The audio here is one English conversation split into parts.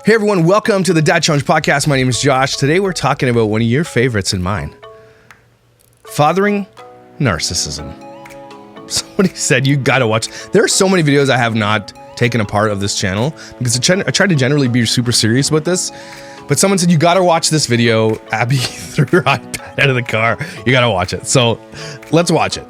Hey everyone, welcome to the Dad Challenge podcast. My name is Josh. Today we're talking about one of your favorites and mine. Fathering narcissism. Somebody said you gotta watch. There are so many videos I have not taken apart of this channel because I try to generally be super serious about this. But someone said you gotta watch this video. Abby threw her iPad out of the car. You gotta watch it. So let's watch it.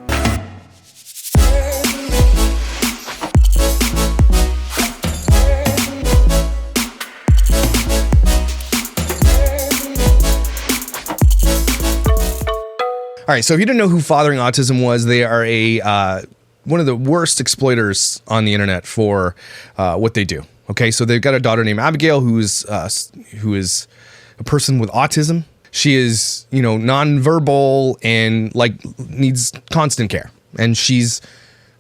All right, so if you didn't know who Fathering Autism was, they are one of the worst exploiters on the internet for what they do. Okay, so they've got a daughter named Abigail who is a person with autism. She is, nonverbal and needs constant care, and she's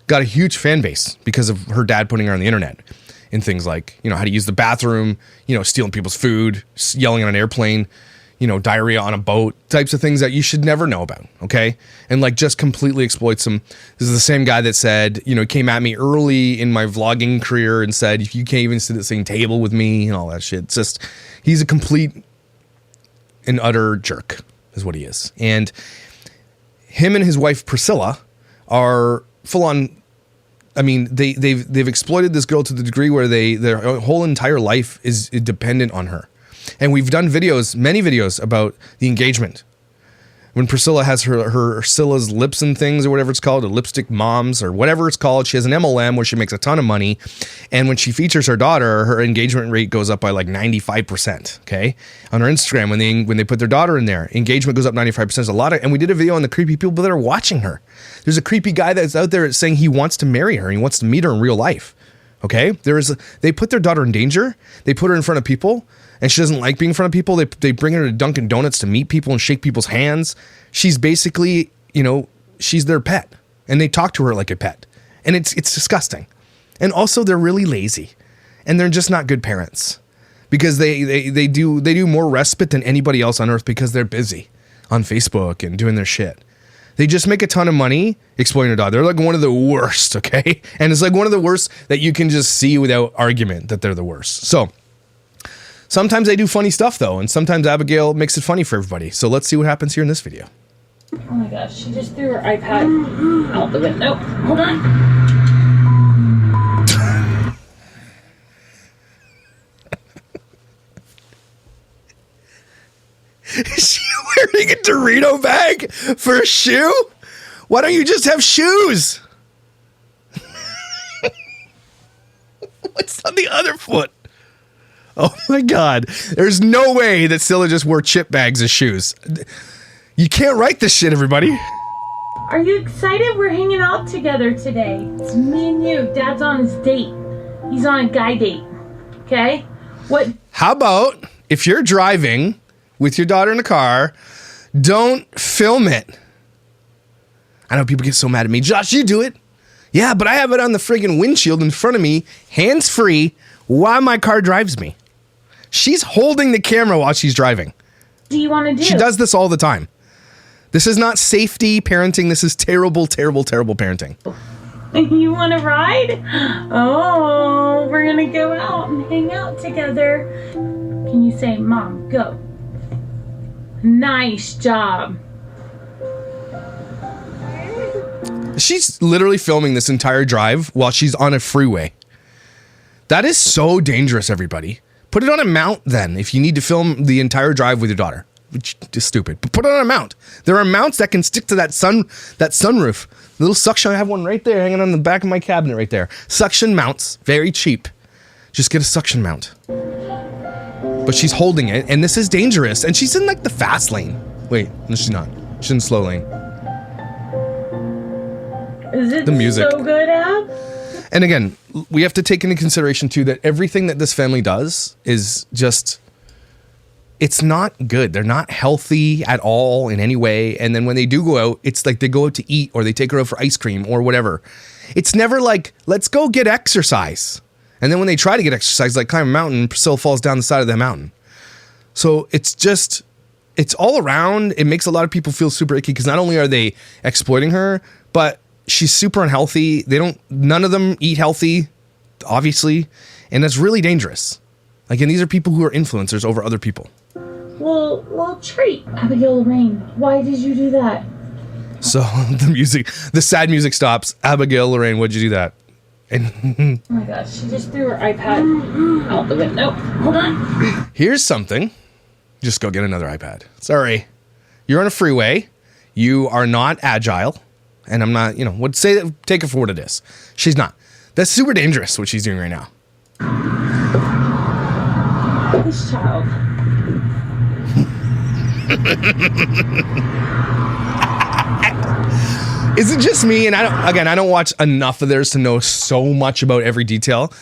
got a huge fan base because of her dad putting her on the internet in things like how to use the bathroom, stealing people's food, yelling on an airplane. Diarrhea on a boat, types of things that you should never know about, okay? And just completely exploits them. This is the same guy that said, came at me early in my vlogging career and said, if you can't even sit at the same table with me and all that shit. It's just, he's a complete and utter jerk is what he is. And him and his wife, Priscilla, are full on, they've exploited this girl to the degree where their whole entire life is dependent on her. And we've done many videos about the engagement. When Priscilla has her Scylla's lips and things or whatever it's called, or lipstick moms or whatever it's called, she has an MLM where she makes a ton of money. And when she features her daughter, her engagement rate goes up by 95%, okay? On her Instagram, when they put their daughter in there, engagement goes up 95%. There's a lot of, and we did a video on the creepy people that are watching her. There's a creepy guy that's out there saying he wants to marry her. He wants to meet her in real life, okay? They put their daughter in danger. They put her in front of people. And she doesn't like being in front of people. They bring her to Dunkin' Donuts to meet people and shake people's hands. She's basically, she's their pet. And they talk to her like a pet. And it's disgusting. And also they're really lazy. And they're just not good parents. Because they do more respite than anybody else on earth because they're busy on Facebook and doing their shit. They just make a ton of money exploiting their daughter. They're one of the worst, okay? And it's one of the worst that you can just see without argument that they're the worst. So sometimes they do funny stuff, though, and sometimes Abigail makes it funny for everybody. So let's see what happens here in this video. Oh my gosh, she just threw her iPad out the window. Hold on. Is she wearing a Dorito bag for a shoe? Why don't you just have shoes? What's on the other foot? Oh my God. There's no way that Scylla just wore chip bags as shoes. You can't write this shit, everybody. Are you excited? We're hanging out together today. It's me and you. Dad's on his date. He's on a guy date. Okay? What? How about if you're driving with your daughter in the car, don't film it. I know people get so mad at me. Josh, you do it. Yeah, but I have it on the friggin' windshield in front of me, hands-free, while my car drives me. She's holding the camera while she's driving. What do you want to do? She does this all the time. This is not safety parenting. This is terrible, terrible, terrible parenting. You want to ride? Oh, we're going to go out and hang out together. Can you say, Mom, go? Nice job. She's literally filming this entire drive while she's on a freeway. That is so dangerous, everybody. Put it on a mount then if you need to film the entire drive with your daughter. Which is stupid. But put it on a mount. There are mounts that can stick to that sunroof. The little suction, I have one right there hanging on the back of my cabinet right there. Suction mounts, very cheap. Just get a suction mount. But she's holding it, and this is dangerous. And she's in the fast lane. Wait, no she's not. She's in the slow lane. Is it the music. So good, Ab? And again, we have to take into consideration too that everything that this family does is just, it's not good. They're not healthy at all in any way. And then when they do go out, it's they go out to eat or they take her out for ice cream or whatever. It's never let's go get exercise. And then when they try to get exercise, climb a mountain, Priscilla falls down the side of the mountain. So it's all around. It makes a lot of people feel super icky because not only are they exploiting her, but she's super unhealthy. None of them eat healthy, obviously. And that's really dangerous. Like, and these are people who are influencers over other people. Well, treat. Abigail Lorraine, why did you do that? So the sad music stops. Abigail Lorraine, why'd you do that? And oh my gosh, she just threw her iPad out the window. Hold on. Here's something. Just go get another iPad. Sorry. You're on a freeway. You are not agile. And I'm not, would say that, take it for what it is. She's not. That's super dangerous what she's doing right now. This child. Is it just me? And I don't watch enough of theirs to know so much about every detail.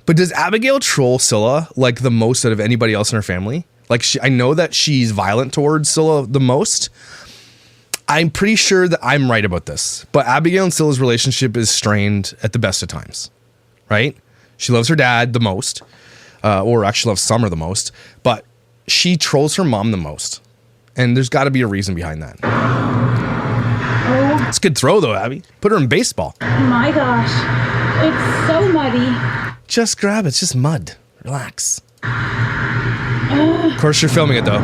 But does Abigail troll Scylla like the most out of anybody else in her family? Like, I know that she's violent towards Scylla the most. I'm pretty sure that I'm right about this. But Abigail and Scylla's relationship is strained at the best of times, right? She loves her dad the most, or actually loves Summer the most. But she trolls her mom the most. And there's got to be a reason behind that. Oh. It's a good throw, though, Abby. Put her in baseball. My gosh. It's so muddy. Just grab it. It's just mud. Relax. Of course, you're filming it, though.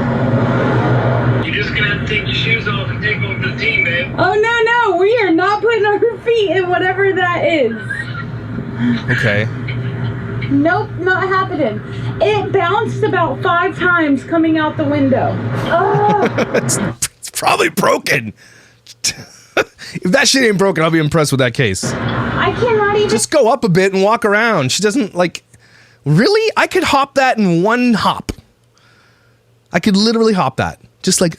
You're just going to have to take your shoes off and take over the team, man. Oh, no. We are not putting our feet in whatever that is. Okay. Nope, not happening. It bounced about 5 times coming out the window. It's probably broken. If that shit ain't broken, I'll be impressed with that case. I cannot even. Just go up a bit and walk around. She doesn't like. Really? I could hop that in one hop. I could literally hop that. Just like,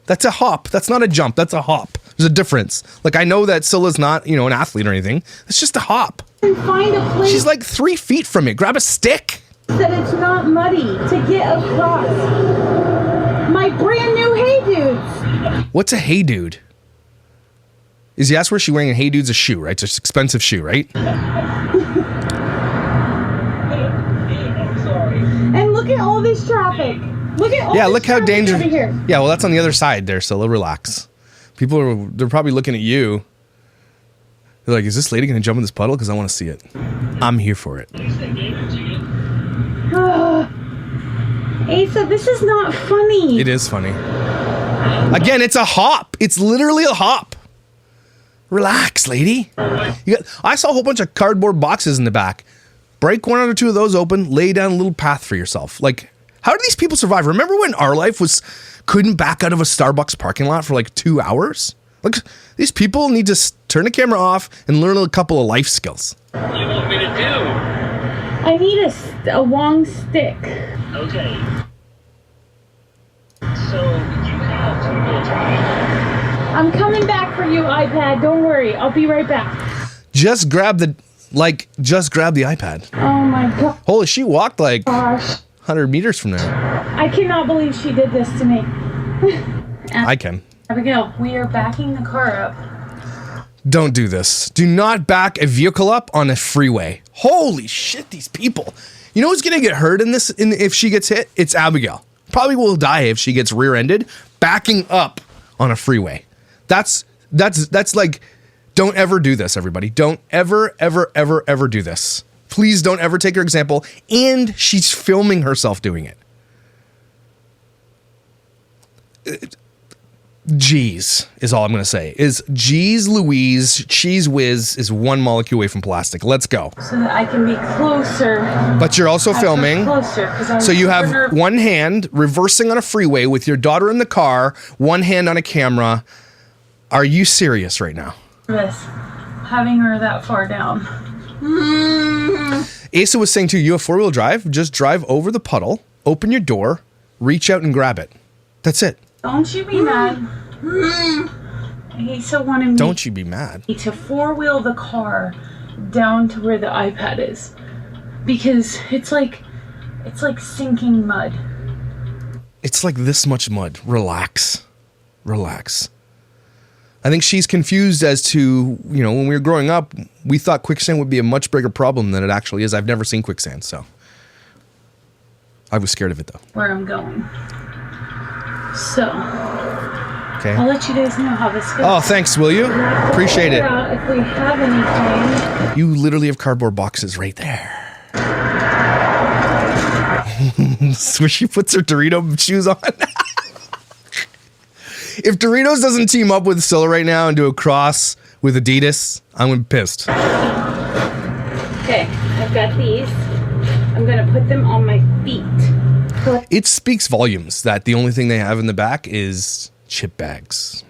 that's a hop. That's not a jump. That's a hop. There's a difference. Like, I know that Scylla's not, an athlete or anything. It's just a hop. Find a place. She's like 3 feet from it. Grab a stick. That it's not muddy to get across. My brand new Hey Dudes. What's a Hey Dude? Is he asked where she's wearing a Hey Dude's a shoe, right? It's an expensive shoe, right? And look at all this traffic. Look at all this look how dangerous. Here. Yeah, well, that's on the other side there, so relax. They're probably looking at you. They're like, is this lady going to jump in this puddle? Because I want to see it. I'm here for it. Asa, this is not funny. It is funny. Again, it's a hop. It's literally a hop. Relax, lady. I saw a whole bunch of cardboard boxes in the back. Break 1 or 2 of those open. Lay down a little path for yourself. Like, how do these people survive? Remember when our life couldn't back out of a Starbucks parking lot for like 2 hours? Look, these people need to turn the camera off and learn a couple of life skills. What do you want me to do? I need a long stick. Okay. So, you have to drive. I'm coming back for you, iPad. Don't worry. I'll be right back. Just grab the iPad. Oh my god. Holy, she walked like Gosh. 100 meters from there. I cannot believe she did this to me. I can. Abigail, we are backing the car up. Don't do this. Do not back a vehicle up on a freeway. Holy shit, these people. You know who's gonna get hurt in this if she gets hit? It's Abigail. Probably will die if she gets rear-ended backing up on a freeway. That's like, don't ever do this, everybody. Don't ever do this. Please don't ever take her example. And she's filming herself doing it. Jeez is all I'm going to say. Is Jeez Louise, Cheese Whiz is 1 molecule away from plastic. Let's go. So that I can be closer. But you're also filming. Closer, so you have one hand reversing on a freeway with your daughter in the car, one hand on a camera. Are you serious right now? This, having her that far down. Asa was saying too, you have 4-wheel drive. Just drive over the puddle, open your door, reach out and grab it. That's it. Don't you be mad. Asa wanted me Don't you be mad. to 4-wheel the car down to where the iPad is. Because it's like sinking mud. It's like this much mud. Relax. I think she's confused as to, when we were growing up, we thought quicksand would be a much bigger problem than it actually is. I've never seen quicksand, so I was scared of it though. Where I'm going. So, okay. I'll let you guys know how this goes. Oh, thanks, will you? Appreciate it. If we have anything. You literally have cardboard boxes right there. Where she puts her Dorito shoes on. If Doritos doesn't team up with Scylla right now and do a cross with Adidas, I'm gonna be pissed. Okay, I've got these. I'm gonna put them on my feet. It speaks volumes that the only thing they have in the back is chip bags.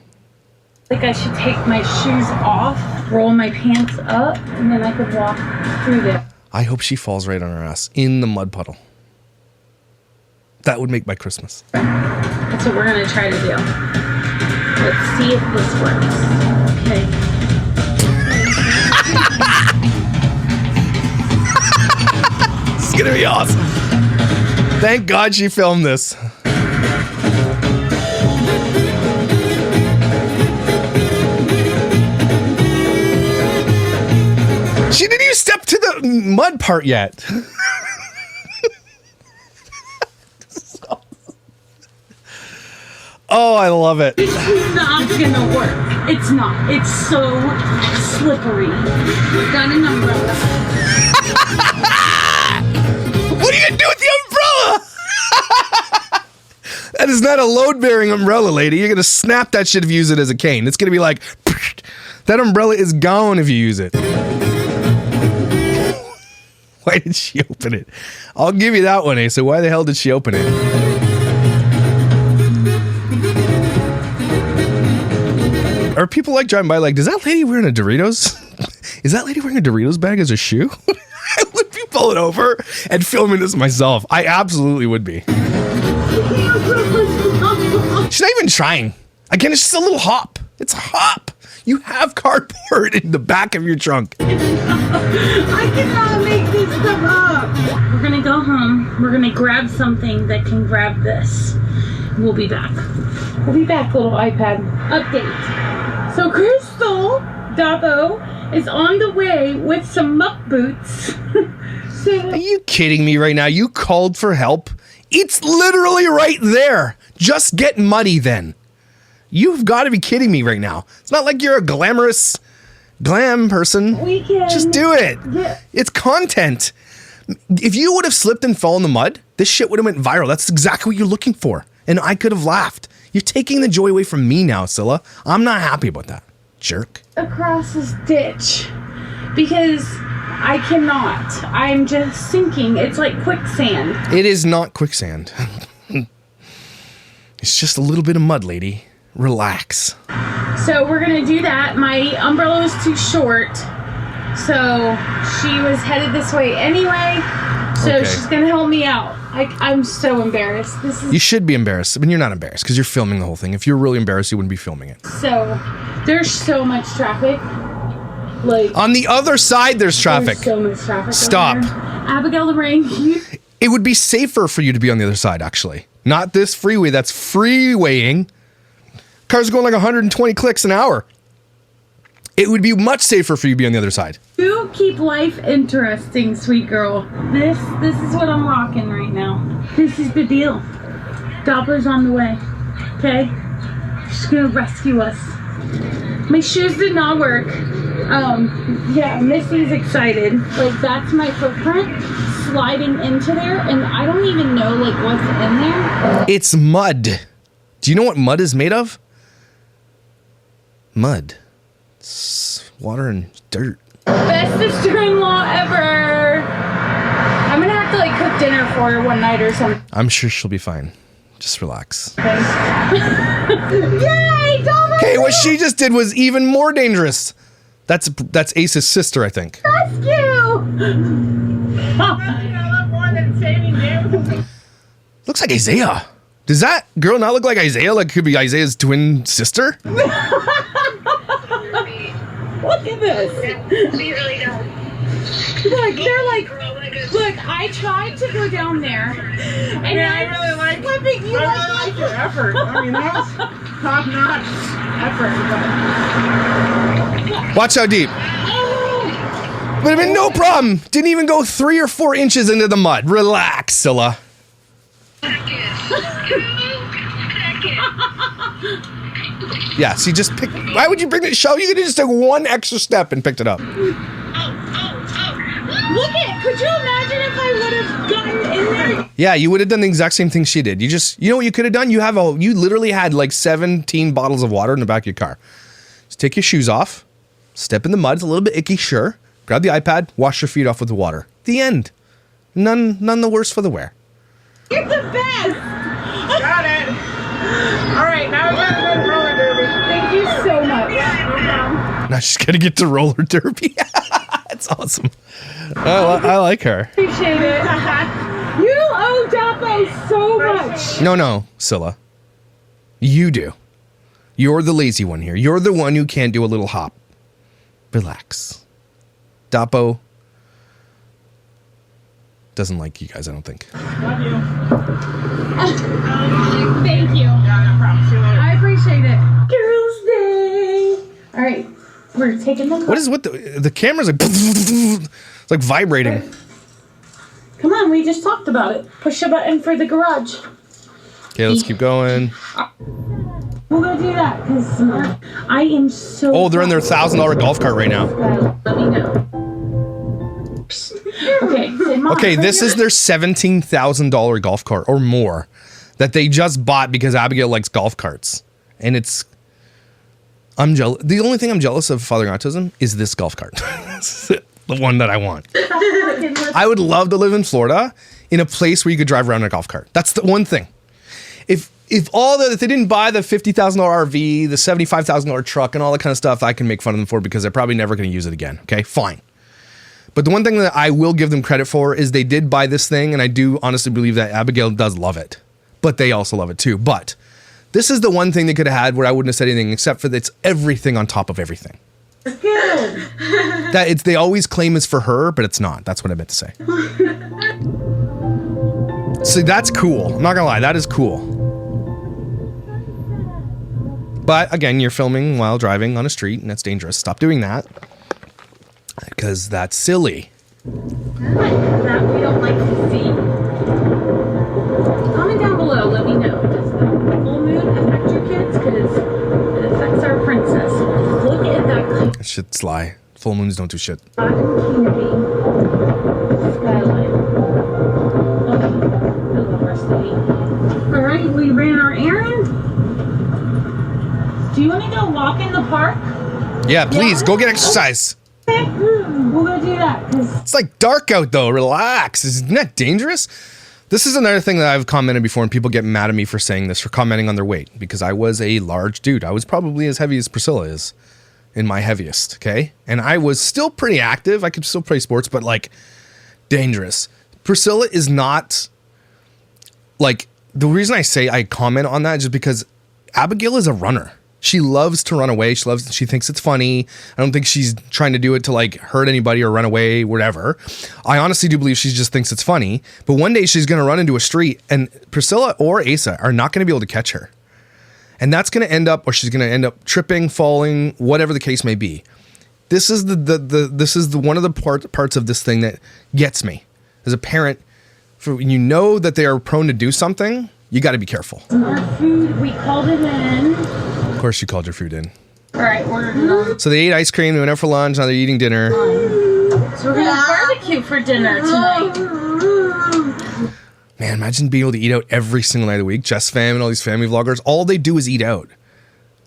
I think I should take my shoes off, roll my pants up, and then I could walk through there. I hope she falls right on her ass in the mud puddle. That would make my Christmas. That's what we're gonna try to do. Let's see if this works. Okay. It's gonna be awesome. Thank God she filmed this. She didn't even step to the mud part yet. Oh, I love it. This is not gonna work. It's not. It's so slippery. We've got an umbrella. What are you gonna do with the umbrella? That is not a load-bearing umbrella, lady. You're gonna snap that shit if you use it as a cane. It's gonna be like, that umbrella is gone if you use it. Why did she open it? I'll give you that one, Asa. Why the hell did she open it? Are people like driving by like, does that lady wearing a Doritos? Is that lady wearing a Doritos bag as a shoe? I would be pulling over and filming this myself. I absolutely would be. She's not even trying. Again, it's just a little hop. It's a hop. You have cardboard in the back of your trunk. I cannot make this stuff up. We're gonna go home. We're gonna grab something that can grab this. We'll be back. We'll be back, little iPad. Update. So Crystal Doppo is on the way with some muck boots. Are you kidding me right now? You called for help? It's literally right there. Just get muddy then. You've got to be kidding me right now. It's not like you're a glamorous glam person. We can just do it. Yeah. It's content. If you would have slipped and fell in the mud, this shit would have went viral. That's exactly what you're looking for. And I could have laughed. You're taking the joy away from me now, Scylla. I'm not happy about that. Jerk. Across this ditch because I cannot. I'm just sinking. It's like quicksand. It is not quicksand. It's just a little bit of mud, lady. Relax. So we're gonna do that. My umbrella was too short, so she was headed this way anyway. So Okay. she's gonna help me out. I'm so embarrassed. This is You should be embarrassed. I mean, you're not embarrassed because you're filming the whole thing. If you're really embarrassed, you wouldn't be filming it. so. There's so much traffic. Like On the other side, there's traffic. There's so much traffic. Stop. over there. Abigail Lorraine, It would be safer for you to be on the other side, actually. Not this freeway that's freewaying. Cars are going like 120 clicks an hour. It would be much safer for you to be on the other side. you keep life interesting, sweet girl. This is what I'm rocking right now. This is the deal. Doppler's on the way. Okay? She's gonna rescue us. My shoes did not work. Yeah, Missy's excited. Like, that's my footprint sliding into there, and I don't even know, like, what's in there. It's mud. Do you know what mud is made of? Mud. It's water and dirt. Best sister-in-law ever. I'm gonna have to, like, cook dinner for her one night or something. I'm sure she'll be fine. Just relax. Yay! Doppler! Okay, what she just did was even more dangerous. That's Ace's sister, I think. Rescue! Looks like Isaiah. Does that girl not look like Isaiah? Like, could be Isaiah's twin sister? Look at this. She really does. Look, they're like, look, I tried to go down there, and I really like flipping. You like your effort. I mean, that was top-notch effort. Watch how deep. Would have been no problem. Didn't even go 3 or 4 inches into the mud. Relax, Scylla. Yeah, so you just picked. Why would you bring the show? You could have just took one extra step and picked it up. Look at Could you imagine if I would have gotten in there? Yeah, you would have done the exact same thing she did. You know what you could have done? You literally had like 17 bottles of water in the back of your car. Just take your shoes off, step in the mud. It's a little bit icky, sure. Grab the iPad, wash your feet off with the water. The end. None the worse for the wear. You're the best. Got it. All right, now we gotta go to roller derby. Thank you so much. Now she's gonna get to roller derby. That's awesome. I like her. Appreciate it. You owe Dapo so much. No, Scylla. You do. You're the lazy one here. You're the one who can't do a little hop. Relax. Dapo doesn't like you guys, I don't think. Love you. Thank you. Yeah, no problem. See you later. I appreciate it. Girls' Day. All right, we're taking the. What is with the camera's like it's like vibrating. Come on, we just talked about it. Push a button for the garage. Okay, let's keep going. We'll go do that because I am so. Oh, they're in their $1,000 golf cart right now. Let me know. Okay. Mom, Okay, this is their $17,000 golf cart or more that they just bought because Abigail likes golf carts. And I'm jealous. The only thing I'm jealous of Fathering Autism is this golf cart. The one that I want. I would love to live in Florida in a place where you could drive around in a golf cart. That's the one thing. If they didn't buy the $50,000 RV, the $75,000 truck and all that kind of stuff, I can make fun of them for because they're probably never going to use it again. Okay, fine. But the one thing that I will give them credit for is they did buy this thing, and I do honestly believe that Abigail does love it. But they also love it too. But this is the one thing they could have had where I wouldn't have said anything except for that it's everything on top of everything. Good. They always claim it's for her, but it's not. That's what I meant to say. See, that's cool. I'm not gonna lie, that is cool. But again, you're filming while driving on a street, and that's dangerous. Stop doing that. Because that's silly. That we don't like to see. Comment down below, let me know. Does the full moon affect your kids? Because it affects our princess. Look at that That shit's lie. Full moons don't do shit. cotton candy skyline. Okay, I love our city. All right, we ran our errand. Do you want to go walk in the park? Yeah, please, go get exercise. Okay, we'll go do that. 'Cause It's like dark out though. Relax. Isn't that dangerous? This is another thing that I've commented before, and people get mad at me for saying this, for commenting on their weight, because I was a large dude. I was probably as heavy as Priscilla is in my heaviest, okay? And I was still pretty active. I could still play sports, but like dangerous. Priscilla is not like, the reason I say I comment on that is just because Abigail is a runner. She loves to run away. She thinks it's funny. I don't think she's trying to do it to like hurt anybody or run away, whatever. I honestly do believe she just thinks it's funny. But one day she's going to run into a street and Priscilla or Asa are not going to be able to catch her. And that's going to end up, or she's going to end up tripping, falling, whatever the case may be. This is one of the parts of this thing that gets me as a parent. When you know that they are prone to do something, you got to be careful. our food, we called it in. Of course, you called your food in. All right, ordered it on. So they ate ice cream. They went out for lunch. Now they're eating dinner. So we're gonna barbecue for dinner tonight. Man, imagine being able to eat out every single night of the week. Jess Fam and all these family vloggers, all they do is eat out.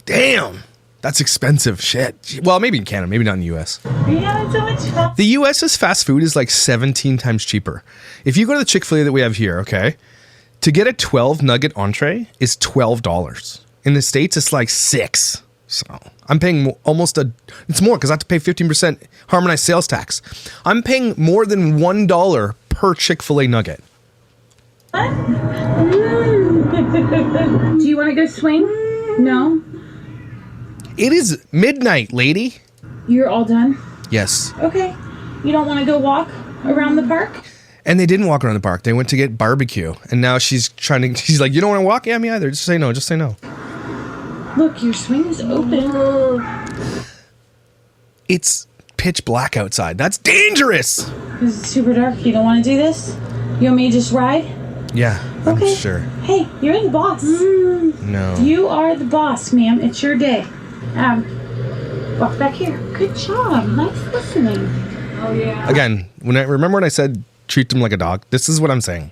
Damn, that's expensive shit. Well, maybe in Canada, maybe not in the US. We had so much fun. The US's fast food is like 17 times cheaper. If you go to the Chick-fil-A that we have here, okay, to get a 12 nugget entree is $12. In the States, it's like $6. So I'm paying it's more because I have to pay 15% harmonized sales tax. I'm paying more than $1 per Chick-fil-A nugget. Do you want to go swing? No? It is midnight, lady. You're all done? Yes. Okay. You don't want to go walk around the park? And they didn't walk around the park. They went to get barbecue. And now she's like, you don't want to walk? Yeah, me either. Just say no. Just say no. Look, your swing is open. It's pitch black outside. That's dangerous. Because it's super dark. You don't want to do this? You want me to just ride? Yeah, Okay. I'm sure. Hey, you're the boss. No. You are the boss, ma'am. It's your day. Walk back here. Good job. Nice listening. Oh, yeah. Again, remember when I said treat them like a dog? This is what I'm saying.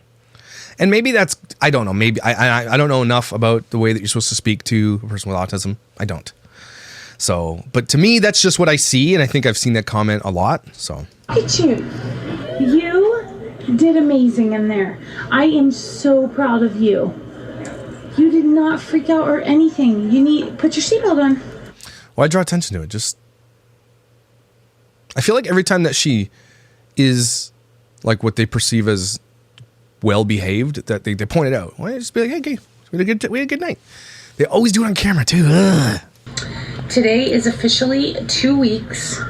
And maybe that's, I don't know, maybe I don't know enough about the way that you're supposed to speak to a person with autism. I don't. So, but to me, that's just what I see. And I think I've seen that comment a lot. So. Look at you. You did amazing in there. I am so proud of you. You did not freak out or anything. Put your seatbelt on. Why draw attention to it? Just, I feel like every time that she is like what they perceive as well behaved, that they point it out. Why just be like, hey, okay, we had a good night. They always do it on camera too. Ugh. Today is officially 2 weeks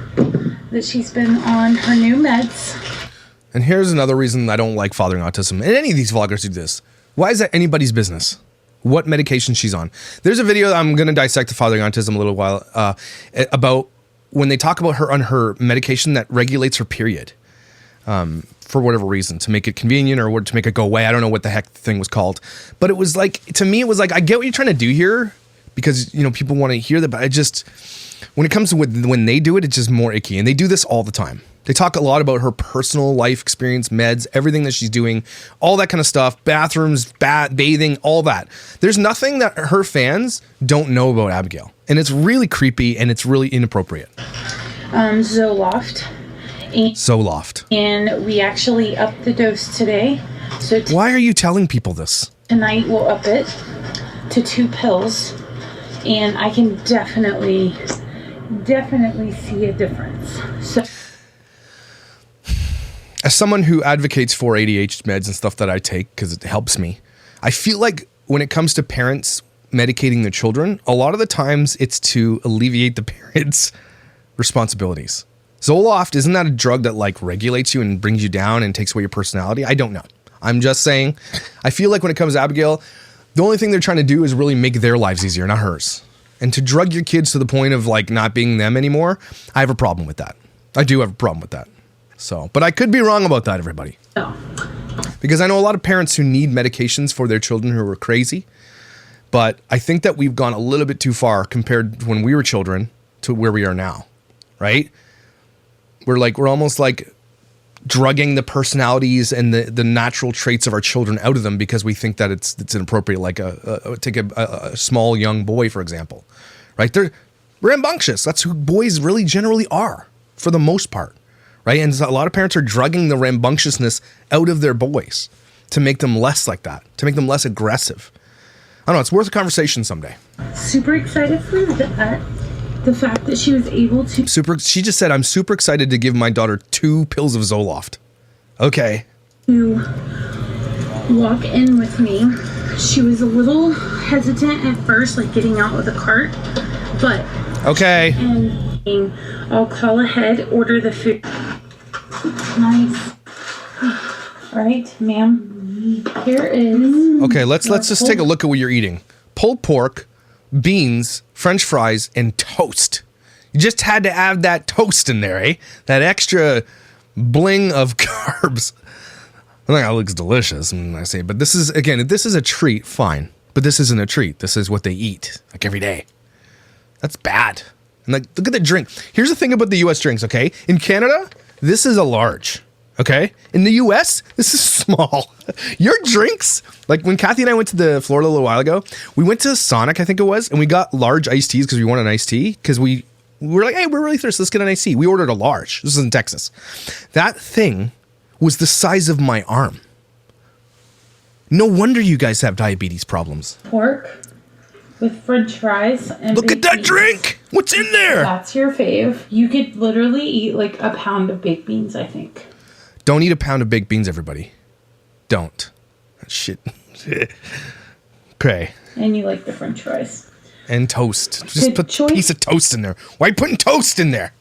that she's been on her new meds. And here's another reason I don't like fathering autism. And any of these vloggers do this. Why is that anybody's business? What medication she's on? There's a video I'm going to dissect the fathering autism a little while about when they talk about her on her medication that regulates her period. For whatever reason, to make it convenient or to make it go away. I don't know what the heck the thing was called. But it was like, to me, it was like, I get what you're trying to do here because, you know, people want to hear that. But I just, when it comes to when they do it, it's just more icky. And they do this all the time. They talk a lot about her personal life experience, meds, everything that she's doing, all that kind of stuff, bathrooms, bathing, all that. There's nothing that her fans don't know about Abigail. And it's really creepy and it's really inappropriate. Zoloft. Zoloft. And we actually upped the dose today. So why are you telling people this? Tonight we'll up it to 2 pills. And I can definitely see a difference. So, as someone who advocates for ADHD meds and stuff that I take because it helps me, I feel like when it comes to parents medicating their children, a lot of the times it's to alleviate the parents' responsibilities. Zoloft, isn't that a drug that like regulates you and brings you down and takes away your personality? I don't know. I'm just saying, I feel like when it comes to Abigail, the only thing they're trying to do is really make their lives easier, not hers. And to drug your kids to the point of like not being them anymore, I have a problem with that. I do have a problem with that. So, but I could be wrong about that, everybody. Because I know a lot of parents who need medications for their children who are crazy. But I think that we've gone a little bit too far compared to when we were children to where we are now, right? We're almost like drugging the personalities and the natural traits of our children out of them because we think that it's inappropriate. Like take a small young boy, for example, right? They're rambunctious. That's who boys really generally are for the most part, right? And a lot of parents are drugging the rambunctiousness out of their boys to make them less like that, to make them less aggressive. I don't know. It's worth a conversation someday. Super excited for that. The fact that she was able to... She just said, I'm super excited to give my daughter 2 pills of Zoloft. Okay. To walk in with me. She was a little hesitant at first, like getting out of the cart, but... Okay. And I'll call ahead, order the food. Nice. All right, ma'am. Here is... Okay, let's just take a look at what you're eating. Pulled pork, beans, French fries, and toast. You just had to add that toast in there, eh? That extra bling of carbs. I think that looks delicious when I say, but this is, again, if this is a treat, fine. But this isn't a treat. This is what they eat, like every day. That's bad. And like, look at the drink. Here's the thing about the US drinks, okay? In Canada, this is a large, okay? In the US, this is small. Your drinks, like when Kathy and I went to Florida a little while ago, we went to Sonic, I think it was, and we got large iced teas because we wanted an iced tea because we were like, hey, we're really thirsty. Let's get an iced tea. We ordered a large. This is in Texas. That thing was the size of my arm. No wonder you guys have diabetes problems. Pork with French fries and look at that beans. Drink. What's in there? That's your fave. You could literally eat like a pound of baked beans, I think. Don't eat a pound of baked beans, everybody. Don't. Shit. Okay. And you like the French fries. And toast. Just put a piece of toast in there. Why are you putting toast in there?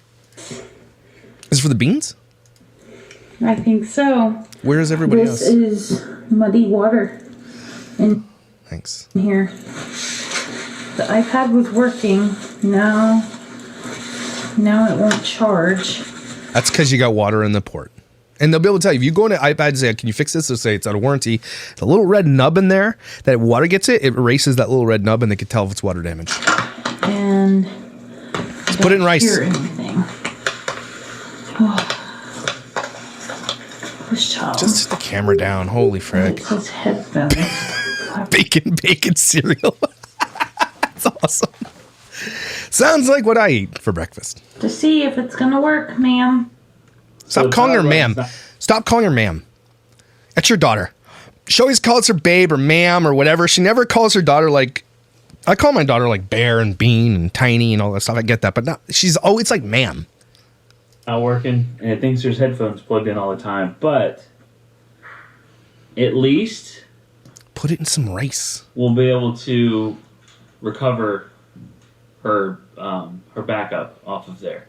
Is it for the beans? I think so. Where is everybody else? This is muddy water in Thanks. Here. The iPad was working. Now it won't charge. That's because you got water in the port. And they'll be able to tell you, if you go into iPad and say, can you fix this? They'll say it's out of warranty. The little red nub in there, that water gets it erases that little red nub and they can tell if it's water damage. And let's put it in rice. Hear anything. Oh. Push child. Just the camera down. Holy frick. It says headphones. Bacon cereal. That's awesome. Sounds like what I eat for breakfast. To see if it's gonna work, ma'am. Stop calling her ma'am. Stop calling her ma'am. That's your daughter. She always calls her babe or ma'am or whatever. She never calls her daughter like, I call my daughter like bear and bean and tiny and all that stuff. I get that, but not, she's always like ma'am. Not working, and it thinks there's headphones plugged in all the time, but at least Put it in some rice. we'll be able to recover her backup off of there.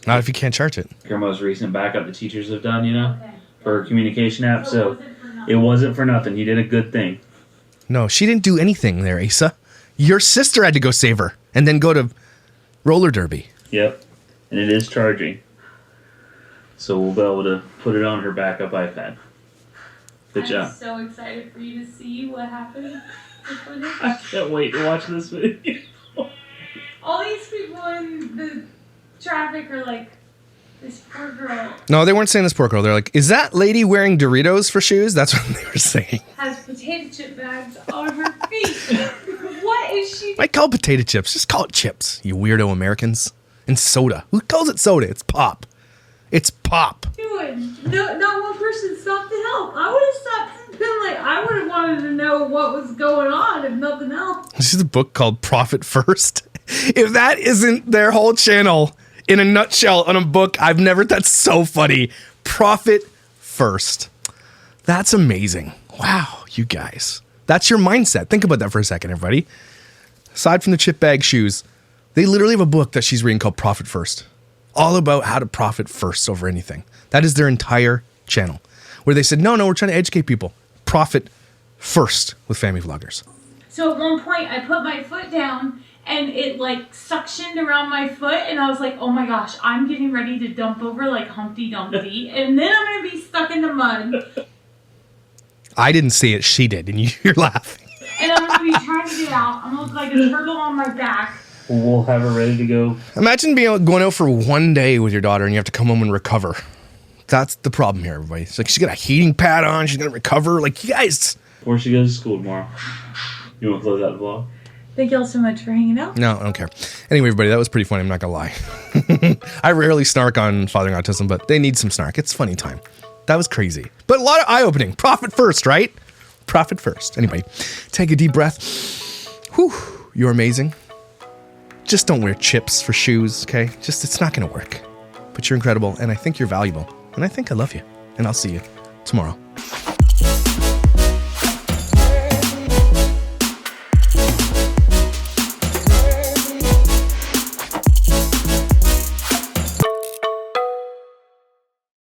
Not if you can't charge it. Her most recent backup the teachers have done, you know, Okay. for her communication app. So it wasn't for nothing. You did a good thing. No, she didn't do anything there, Asa. Your sister had to go save her and then go to roller derby. Yep, and it is charging. So we'll be able to put it on her backup iPad. Good job. I'm so excited for you to see what happened. I can't wait to watch this video. All these people in the traffic are like, this poor girl No, they weren't saying this poor girl. They're like, is that lady wearing Doritos for shoes? That's what they were saying. has potato chip bags on her feet. What is she I call potato chips. Just call it chips, you weirdo Americans. And soda. Who calls it soda? It's pop. It's pop. doing? No, not one person stopped to help. I would have stopped and been like, I would have wanted to know what was going on, if nothing else. This is a book called Profit First. If that isn't their whole channel in a nutshell on a book, that's so funny. Profit First. That's amazing. Wow, you guys. That's your mindset. Think about that for a second, everybody. Aside from the chip bag shoes, they literally have a book that she's reading called Profit First. All about how to profit first over anything. That is their entire channel. Where they said, no, we're trying to educate people. Profit first with family vloggers. So at one point, I put my foot down and it like suctioned around my foot, and I was like, oh my gosh, I'm getting ready to dump over like Humpty Dumpty, and then I'm gonna be stuck in the mud, I didn't see it, she did, and you're laughing. and I'm gonna be trying to get out. I'm gonna look like a turtle on my back. We'll have her ready to go. Imagine going out for one day with your daughter and you have to come home and recover. That's the problem here, everybody. It's like she's got a heating pad on, she's gonna recover. Like, you guys. Before she goes to school tomorrow. You want to close out the vlog? Thank y'all so much for hanging out. No, I don't care. Anyway, everybody, that was pretty funny. I'm not gonna lie. I rarely snark on Fathering Autism, but they need some snark. It's funny time. That was crazy. But a lot of eye-opening. Profit first, right? Profit first. Anyway, take a deep breath. Whew, you're amazing. Just don't wear chips for shoes, okay? It's not gonna work. But you're incredible, and I think you're valuable. And I think I love you. And I'll see you tomorrow.